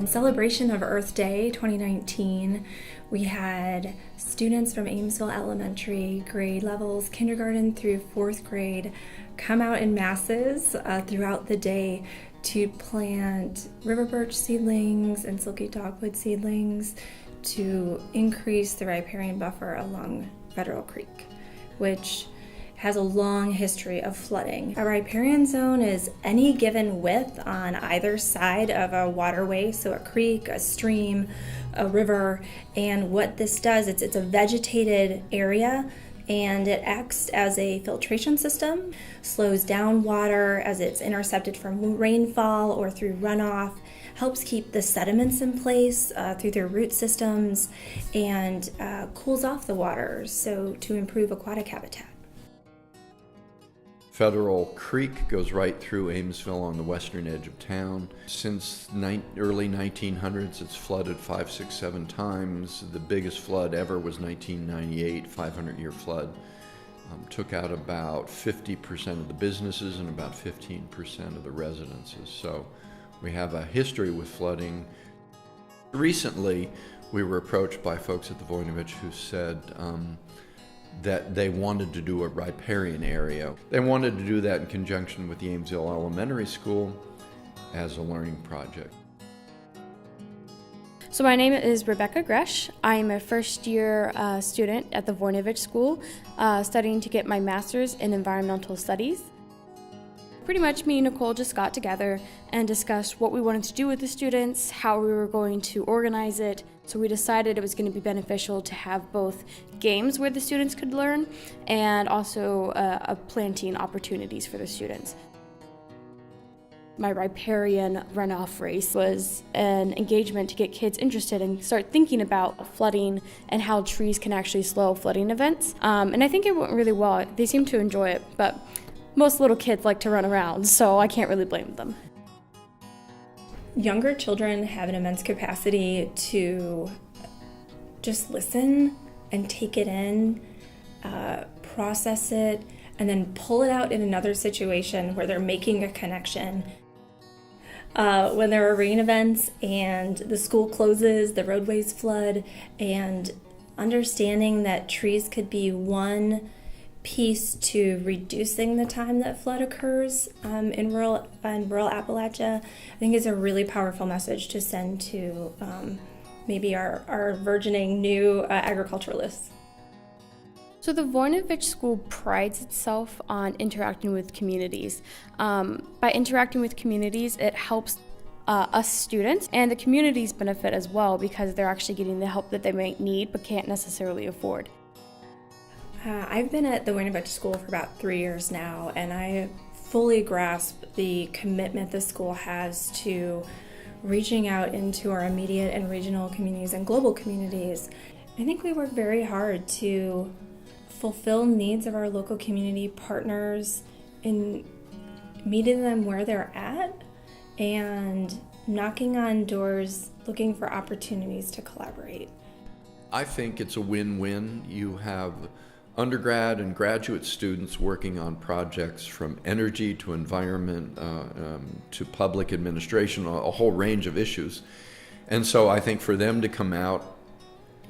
In celebration of Earth Day 2019, we had students from Amesville Elementary grade levels, kindergarten through 4th grade, come out in masses throughout the day to plant river birch seedlings and silky dogwood seedlings to increase the riparian buffer along Federal Creek, which has a long history of flooding. A riparian zone is any given width on either side of a waterway, so a creek, a stream, a river, and what this does, it's a vegetated area, and it acts as a filtration system, slows down water as it's intercepted from rainfall or through runoff, helps keep the sediments in place through their root systems, and cools off the water so to improve aquatic habitat. Federal Creek goes right through Amesville on the western edge of town. Since early 1900s, it's flooded 5, 6, 7 times. The biggest flood ever was 1998, 500-year flood. Took out about 50% of the businesses and about 15% of the residences. So we have a history with flooding. Recently, we were approached by folks at the Voinovich who said that they wanted to do a riparian area. They wanted to do that in conjunction with the Amesville Elementary School as a learning project. So my name is Rebecca Gresh. I'm a first-year student at the Voinovich School, studying to get my master's in environmental studies. Pretty much me and Nicole just got together and discussed what we wanted to do with the students, how we were going to organize it. So we decided it was going to be beneficial to have both games where the students could learn and also planting opportunities for the students. My riparian runoff race was an engagement to get kids interested and start thinking about flooding and how trees can actually slow flooding events. And I think it went really well. They seemed to enjoy it, but most little kids like to run around, so I can't really blame them. Younger children have an immense capacity to just listen and take it in, process it, and then pull it out in another situation where they're making a connection. When there are rain events and the school closes, the roadways flood, and understanding that trees could be one piece to reducing the time that flood occurs in rural Appalachia, I think is a really powerful message to send to maybe our burgeoning new agriculturalists. So the Voinovich School prides itself on interacting with communities. By interacting with communities, it helps us students, and the communities benefit as well because they're actually getting the help that they might need but can't necessarily afford. I've been at the Voinovich School for about 3 years now, and I fully grasp the commitment the school has to reaching out into our immediate and regional communities and global communities. I think we work very hard to fulfill needs of our local community partners in meeting them where they're at and knocking on doors looking for opportunities to collaborate. I think it's a win-win. You have undergrad and graduate students working on projects from energy to environment to public administration, a whole range of issues. And so I think for them to come out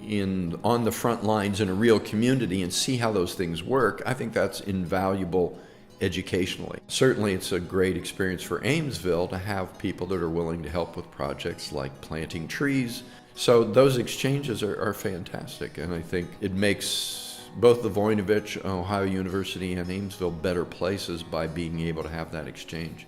on the front lines in a real community and see how those things work, I think that's invaluable educationally. Certainly it's a great experience for Amesville to have people that are willing to help with projects like planting trees. So those exchanges are fantastic, and I think it makes both the Voinovich, Ohio University, and Amesville better places by being able to have that exchange.